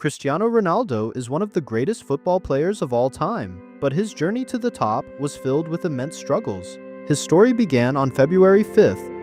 Cristiano Ronaldo is one of the greatest football players of all time, but his journey to the top was filled with immense struggles. His story began on February 5,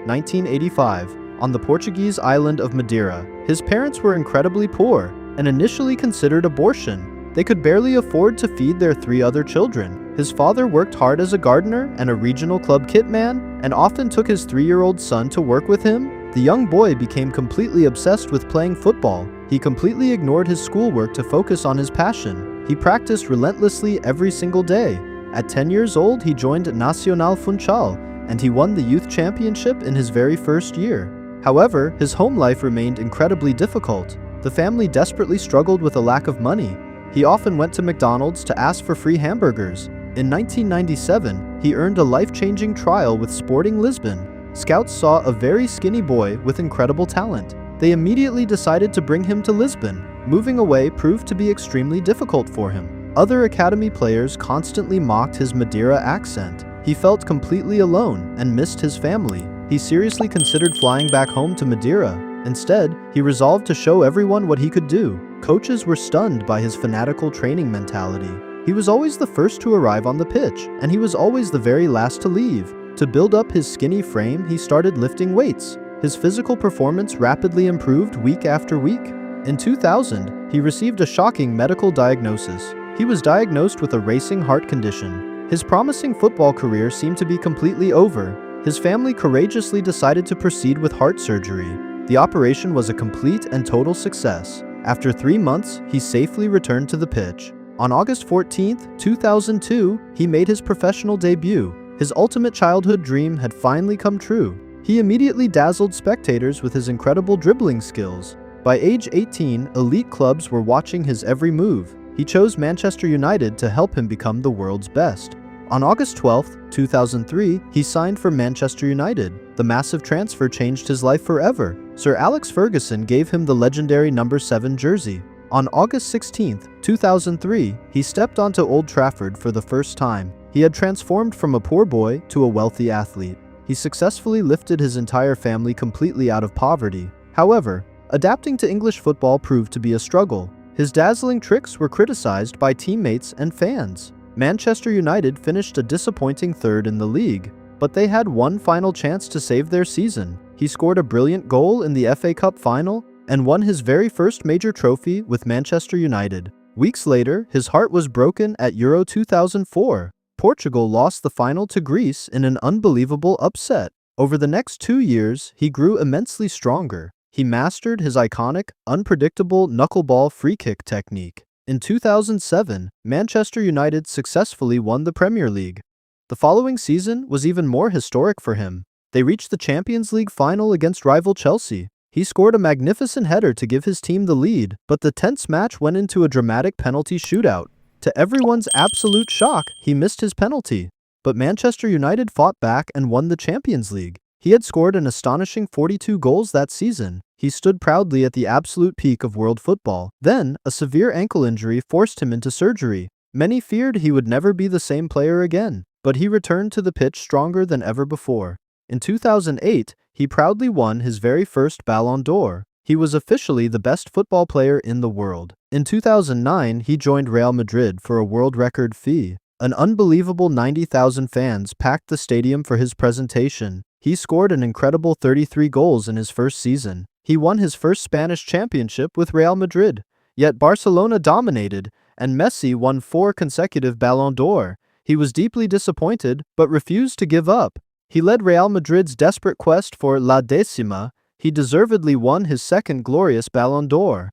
1985, on the Portuguese island of Madeira. His parents were incredibly poor and initially considered abortion. They could barely afford to feed their three other children. His father worked hard as a gardener and a regional club kitman and often took his 3-year-old son to work with him. The young boy became completely obsessed with playing football. He completely ignored his schoolwork to focus on his passion. He practiced relentlessly every single day. At 10 years old, he joined Nacional Funchal, and he won the youth championship in his very first year. However, his home life remained incredibly difficult. The family desperately struggled with a lack of money. He often went to McDonald's to ask for free hamburgers. In 1997, he earned a life-changing trial with Sporting Lisbon. Scouts saw a very skinny boy with incredible talent. They immediately decided to bring him to Lisbon. Moving away proved to be extremely difficult for him. Other academy players constantly mocked his Madeira accent. He felt completely alone and missed his family. He seriously considered flying back home to Madeira. Instead, he resolved to show everyone what he could do. Coaches were stunned by his fanatical training mentality. He was always the first to arrive on the pitch, and he was always the very last to leave. To build up his skinny frame, he started lifting weights. His physical performance rapidly improved week after week. In 2000, he received a shocking medical diagnosis. He was diagnosed with a racing heart condition. His promising football career seemed to be completely over. His family courageously decided to proceed with heart surgery. The operation was a complete and total success. After 3 months, he safely returned to the pitch. On August 14, 2002, he made his professional debut. His ultimate childhood dream had finally come true. He immediately dazzled spectators with his incredible dribbling skills. By age 18, elite clubs were watching his every move. He chose Manchester United to help him become the world's best. On August 12, 2003, he signed for Manchester United. The massive transfer changed his life forever. Sir Alex Ferguson gave him the legendary number 7 jersey. On August 16, 2003, he stepped onto Old Trafford for the first time. He had transformed from a poor boy to a wealthy athlete. He successfully lifted his entire family completely out of poverty. However, adapting to English football proved to be a struggle. His dazzling tricks were criticized by teammates and fans. Manchester United finished a disappointing third in the league, but they had one final chance to save their season. He scored a brilliant goal in the FA Cup final and won his very first major trophy with Manchester United. Weeks later, his heart was broken at Euro 2004. Portugal lost the final to Greece in an unbelievable upset. Over the next 2 years, he grew immensely stronger. He mastered his iconic, unpredictable knuckleball free-kick technique. In 2007, Manchester United successfully won the Premier League. The following season was even more historic for him. They reached the Champions League final against rival Chelsea. He scored a magnificent header to give his team the lead, but the tense match went into a dramatic penalty shootout. To everyone's absolute shock, he missed his penalty. But Manchester United fought back and won the Champions League. He had scored an astonishing 42 goals that season. He stood proudly at the absolute peak of world football. Then, a severe ankle injury forced him into surgery. Many feared he would never be the same player again, but he returned to the pitch stronger than ever before. In 2008, he proudly won his very first Ballon d'Or. He was officially the best football player in the world. In 2009, he joined Real Madrid for a world record fee. An unbelievable 90,000 fans packed the stadium for his presentation. He scored an incredible 33 goals in his first season. He won his first Spanish championship with Real Madrid. Yet Barcelona dominated, and Messi won 4 consecutive Ballon d'Or. He was deeply disappointed, but refused to give up. He led Real Madrid's desperate quest for La Décima. He deservedly won his second glorious Ballon d'Or.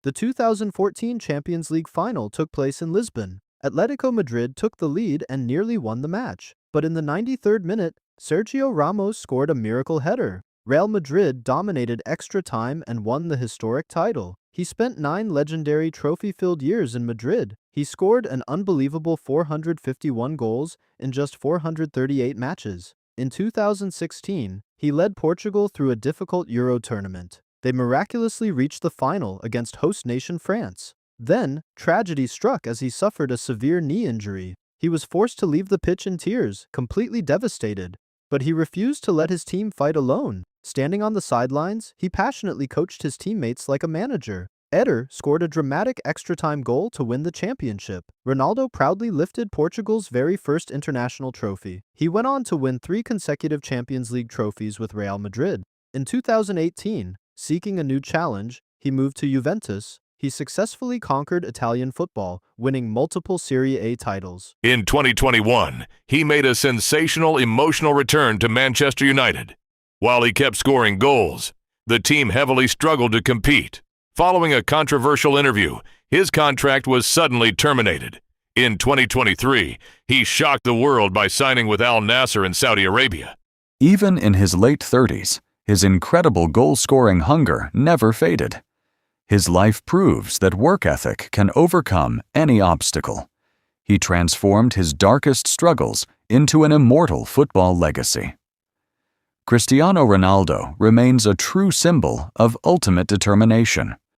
The 2014 Champions League final took place in Lisbon. Atletico Madrid took the lead and nearly won the match. But in the 93rd minute, Sergio Ramos scored a miracle header. Real Madrid dominated extra time and won the historic title. He spent 9 legendary trophy-filled years in Madrid. He scored an unbelievable 451 goals in just 438 matches. In 2016, he led Portugal through a difficult Euro tournament. They miraculously reached the final against host nation France. Then, tragedy struck as he suffered a severe knee injury. He was forced to leave the pitch in tears, completely devastated. But he refused to let his team fight alone. Standing on the sidelines, he passionately coached his teammates like a manager. Eder scored a dramatic extra-time goal to win the championship. Ronaldo proudly lifted Portugal's very first international trophy. He went on to win 3 consecutive Champions League trophies with Real Madrid. In 2018, seeking a new challenge, he moved to Juventus. He successfully conquered Italian football, winning multiple Serie A titles. In 2021, he made a sensational emotional return to Manchester United. While he kept scoring goals, the team heavily struggled to compete. Following a controversial interview, his contract was suddenly terminated. In 2023, he shocked the world by signing with Al Nassr in Saudi Arabia. Even in his late 30s, his incredible goal-scoring hunger never faded. His life proves that work ethic can overcome any obstacle. He transformed his darkest struggles into an immortal football legacy. Cristiano Ronaldo remains a true symbol of ultimate determination.